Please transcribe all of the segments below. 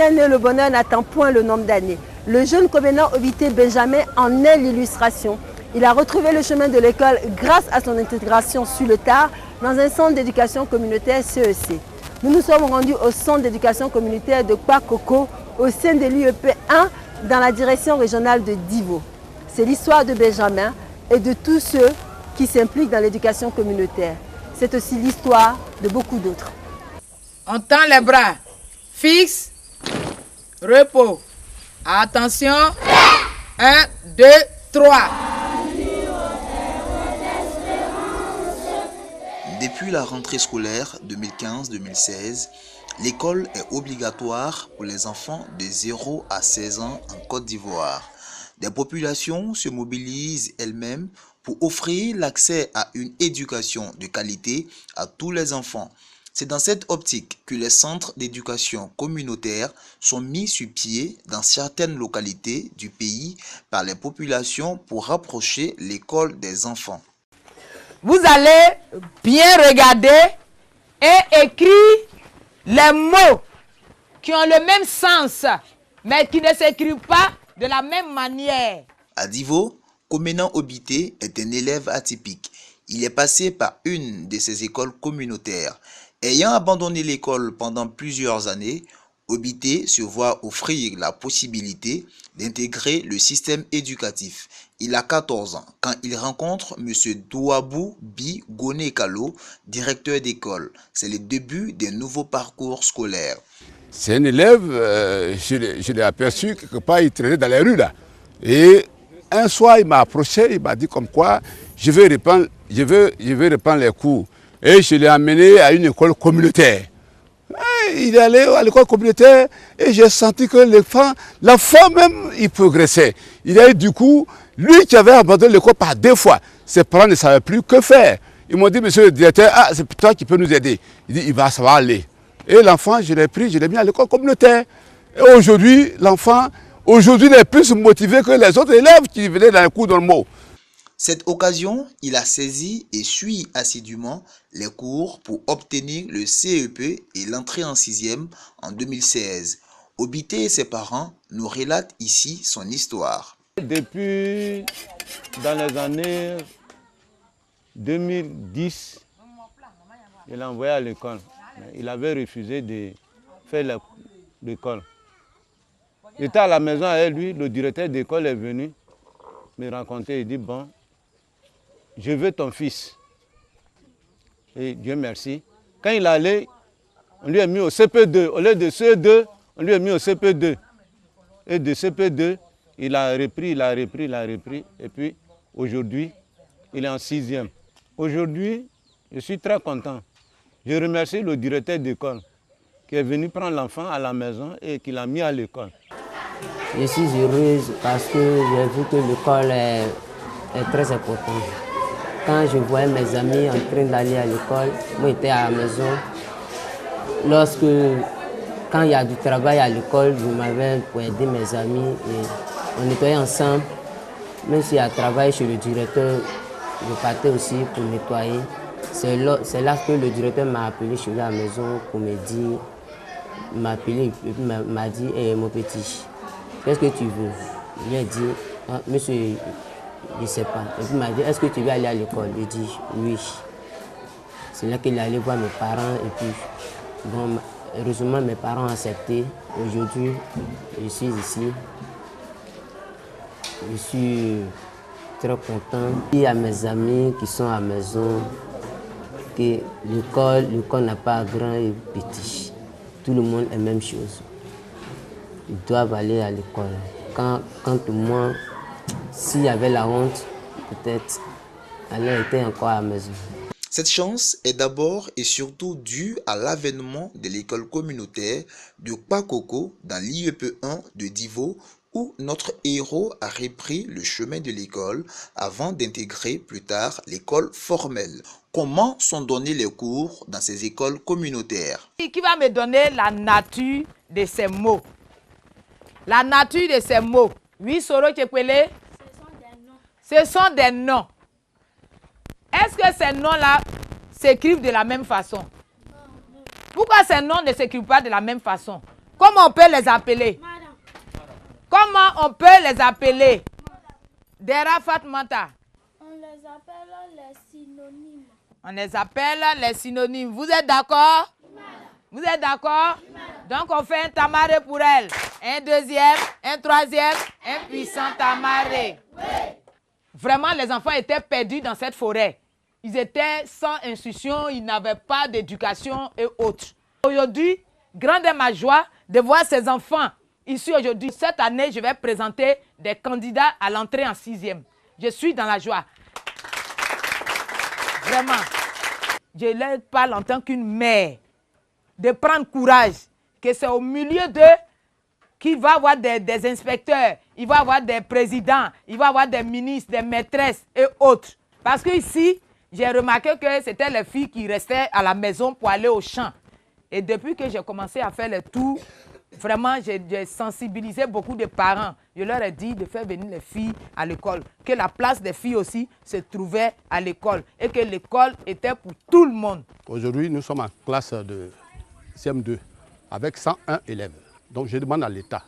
chien né le bonheur n'attend point le nombre d'années. Le jeune coménant Obité Benjamin en est l'illustration. Il a retrouvé le chemin de l'école grâce à son intégration sur le tard dans un centre d'éducation communautaire CEC. Nous nous sommes rendus au centre d'éducation communautaire de Kwakoko au sein de l'UEP 1 dans la direction régionale de Divo. C'est l'histoire de Benjamin et de tous ceux qui s'impliquent dans l'éducation communautaire. C'est aussi l'histoire de beaucoup d'autres. On tend les bras. Fixe. Repos. Attention. 1, 2, 3. Depuis la rentrée scolaire 2015-2016, l'école est obligatoire pour les enfants de 0 à 16 ans en Côte d'Ivoire. Des populations se mobilisent elles-mêmes pour offrir l'accès à une éducation de qualité à tous les enfants. C'est dans cette optique que les centres d'éducation communautaire sont mis sur pied dans certaines localités du pays par les populations pour rapprocher l'école des enfants. Vous allez bien regarder et écrire les mots qui ont le même sens, mais qui ne s'écrivent pas de la même manière. À Divo, Koménan Obité est un élève atypique. Il est passé par une de ces écoles communautaires. Ayant abandonné l'école pendant plusieurs années, Obité se voit offrir la possibilité d'intégrer le système éducatif. Il a 14 ans quand il rencontre M. Douabou Bi Goné Kalo, directeur d'école. C'est le début d'un nouveau parcours scolaire. C'est un élève, je l'ai aperçu quelque part, il traînait dans les rues là. Et un soir, il m'a approché, il m'a dit comme quoi, je vais reprendre les cours. Et je l'ai amené à une école communautaire. Et il est allé à l'école communautaire et j'ai senti que l'enfant même, il progressait. Il a eu du coup, lui qui avait abandonné l'école par 2 fois, ses parents ne savaient plus que faire. Ils m'ont dit, monsieur le directeur, ah, c'est toi qui peux nous aider. Il dit, il va savoir aller. Et l'enfant, je l'ai pris, je l'ai mis à l'école communautaire. Et aujourd'hui, l'enfant, il est plus motivé que les autres élèves qui venaient dans les cours normaux. Cette occasion, il a saisi et suit assidûment les cours pour obtenir le CEP et l'entrée en 6e en 2016. Obité et ses parents nous relatent ici son histoire. Depuis dans les années 2010, il l'a envoyé à l'école. Il avait refusé de faire l'école. J'étais à la maison avec lui, le directeur d'école est venu me rencontrer et dit, bon, je veux ton fils. Et Dieu merci. Quand il allait, on lui a mis au CP2. Au lieu de CE2, on lui a mis au CP2. Et de CP2, il a repris. Et puis, aujourd'hui, il est en 6e. Aujourd'hui, je suis très content. Je remercie le directeur d'école qui est venu prendre l'enfant à la maison et qui l'a mis à l'école. Je suis heureuse parce que j'ai vu que l'école est très importante. Quand je voyais mes amis en train d'aller à l'école, moi j'étais à la maison. Quand il y a du travail à l'école, je m'avais pour aider mes amis et on nettoyait ensemble. Même s'il y a travail chez le directeur, je partais aussi pour nettoyer. C'est là que le directeur m'a appelé chez lui à la maison pour me dire, m'a dit, hey, mon petit, qu'est-ce que tu veux? Je lui ai dit, ah, monsieur, je ne sais pas. Et puis il m'a dit, est-ce que tu veux aller à l'école? Je dis, oui. C'est là qu'il est allé voir mes parents et puis, bon, heureusement mes parents ont accepté. Aujourd'hui, je suis ici. Je suis très content. Il y a mes amis qui sont à la maison, que l'école n'a pas grand et petit. Tout le monde est la même chose. Ils doivent aller à l'école. Quand moi, s'il y avait la honte, peut-être, elle était encore à la maison. Cette chance est d'abord et surtout due à l'avènement de l'école communautaire de Kwakoko dans l'IEP 1 de Divo, où notre héros a repris le chemin de l'école avant d'intégrer plus tard l'école formelle. Comment sont donnés les cours dans ces écoles communautaires? Qui va me donner la nature de ces mots? La nature de ces mots. Oui, Soro Tchekwele? Ce sont des noms. Est-ce que ces noms-là s'écrivent de la même façon? Pourquoi ces noms ne s'écrivent pas de la même façon? Comment on peut les appeler? Comment on peut les appeler? Dera Fatmata. On les appelle les synonymes. On les appelle les synonymes. Vous êtes d'accord? Vous êtes d'accord? Donc on fait un tamaré pour elle. Un deuxième, un troisième, un puissant tamaré. Vraiment, les enfants étaient perdus dans cette forêt. Ils étaient sans instruction, ils n'avaient pas d'éducation et autres. Aujourd'hui, grande est ma joie de voir ces enfants ici aujourd'hui. Cette année, je vais présenter des candidats à l'entrée en 6e. Je suis dans la joie. Vraiment. Je leur parle en tant qu'une mère. De prendre courage. Que c'est au milieu d'eux qu'il va y avoir des inspecteurs, il va y avoir des présidents, il va y avoir des ministres, des maîtresses et autres. Parce que ici, j'ai remarqué que c'était les filles qui restaient à la maison pour aller au champ. Et depuis que j'ai commencé à faire le tour, vraiment, j'ai sensibilisé beaucoup de parents. Je leur ai dit de faire venir les filles à l'école. Que la place des filles aussi se trouvait à l'école. Et que l'école était pour tout le monde. Aujourd'hui, nous sommes en classe de CM2 avec 101 élèves. Donc je demande à l'État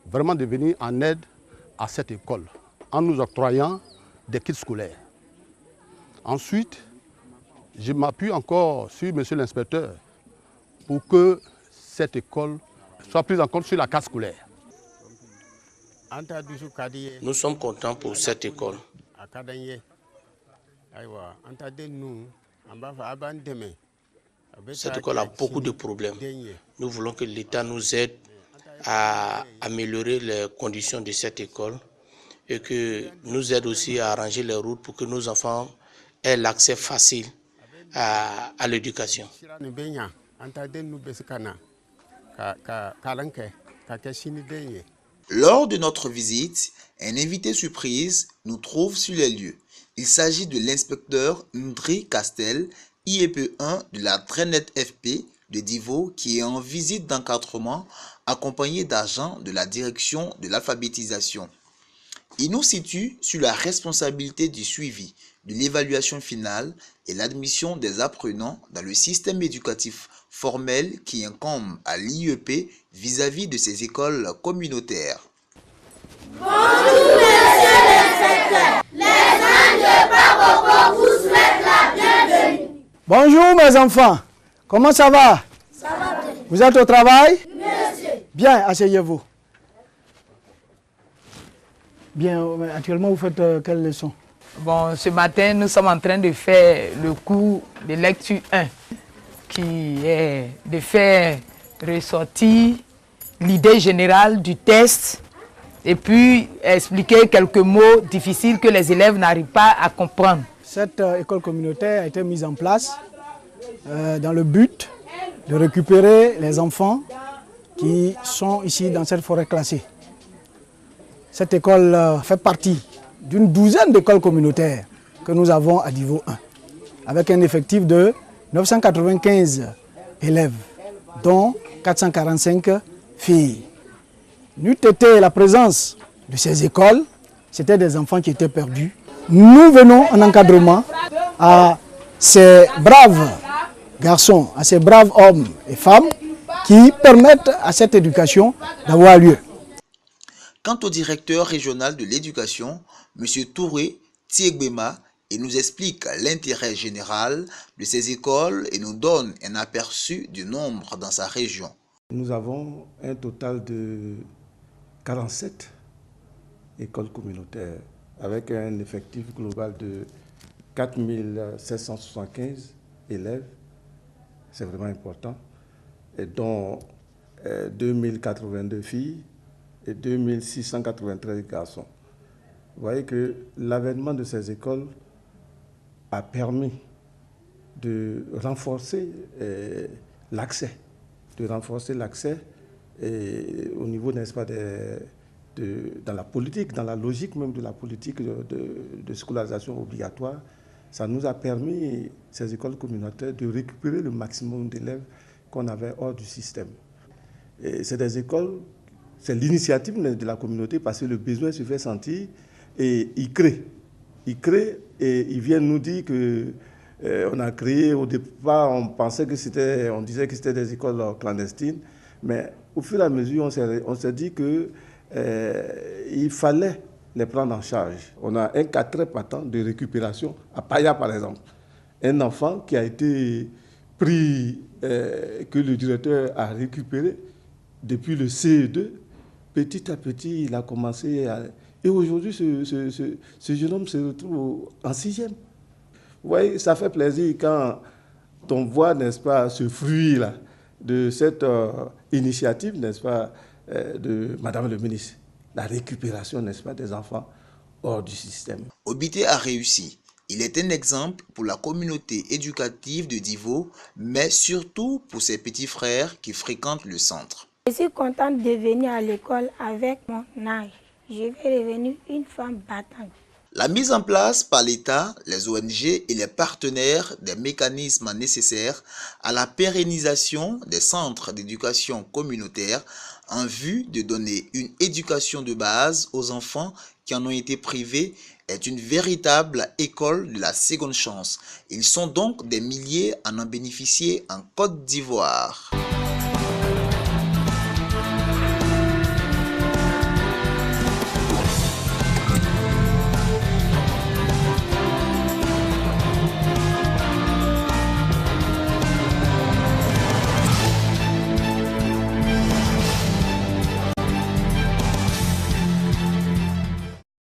vraiment de venir en aide à cette école en nous octroyant des kits scolaires. Ensuite, je m'appuie encore sur monsieur l'inspecteur pour que cette école soit prise en compte sur la carte scolaire. Nous sommes contents pour cette école. Cette école a beaucoup de problèmes. Nous voulons que l'État nous aide à améliorer les conditions de cette école et que nous aide aussi à arranger les routes pour que nos enfants aient l'accès facile à l'éducation. Lors de notre visite, un invité surprise nous trouve sur les lieux. Il s'agit de l'inspecteur Ndri Castel, IEP1 de la Trainette FP de Divo, qui est en visite d'encadrement accompagné d'agents de la direction de l'alphabétisation. Il nous situe sur la responsabilité du suivi, de l'évaluation finale et l'admission des apprenants dans le système éducatif formel qui incombe à l'IEP vis-à-vis de ces écoles communautaires. Bonjour, monsieur l'inspecteur. Les gens de Baboko vous souhaitent la bienvenue. Bonjour mes enfants, comment ça va? Ça va bien. Vous êtes au travail? Monsieur. Bien, asseyez-vous. Bien, actuellement vous faites quelle leçon? Bon, ce matin, nous sommes en train de faire le cours de lecture 1, qui est de faire ressortir l'idée générale du test et puis expliquer quelques mots difficiles que les élèves n'arrivent pas à comprendre. Cette école communautaire a été mise en place dans le but de récupérer les enfants qui sont ici dans cette forêt classée. Cette école fait partie d'une douzaine d'écoles communautaires que nous avons à Divo 1, avec un effectif de 995 élèves, dont 445 filles. N'eût été la présence de ces écoles, c'était des enfants qui étaient perdus. Nous venons en encadrement à ces braves garçons, à ces braves hommes et femmes qui permettent à cette éducation d'avoir lieu. Quant au directeur régional de l'éducation, M. Touré Tiegbema, il nous explique l'intérêt général de ces écoles et nous donne un aperçu du nombre dans sa région. Nous avons un total de 47 écoles communautaires avec un effectif global de 4775 élèves. C'est vraiment important. Et dont 2082 filles et 2693 garçons. Vous voyez que l'avènement de ces écoles a permis de renforcer l'accès, au niveau, n'est-ce pas, dans la politique, dans la logique même de la politique de scolarisation obligatoire. Ça nous a permis, ces écoles communautaires, de récupérer le maximum d'élèves qu'on avait hors du système. C'est des écoles, c'est l'initiative de la communauté parce que le besoin se fait sentir et ils créent. Ils créent et ils viennent nous dire qu'on a créé, au départ on disait que c'était des écoles clandestines, mais au fur et à mesure, on s'est dit que il fallait les prendre en charge. On a un cas très patent de récupération à Paya, par exemple. Un enfant qui a été pris, que le directeur a récupéré depuis le CE2. Petit à petit, il a commencé à... Et aujourd'hui, ce jeune homme se retrouve en 6e. Vous voyez, ça fait plaisir quand on voit, n'est-ce pas, ce fruit-là de cette initiative, n'est-ce pas, de Madame le ministre. La récupération, n'est-ce pas, des enfants hors du système. Obité a réussi. Il est un exemple pour la communauté éducative de Divo, mais surtout pour ses petits frères qui fréquentent le centre. Je suis contente de venir à l'école avec mon âge. Je vais devenir une femme battante. La mise en place par l'État, les ONG et les partenaires des mécanismes nécessaires à la pérennisation des centres d'éducation communautaire en vue de donner une éducation de base aux enfants qui en ont été privés est une véritable école de la seconde chance. Ils sont donc des milliers à en bénéficier en Côte d'Ivoire.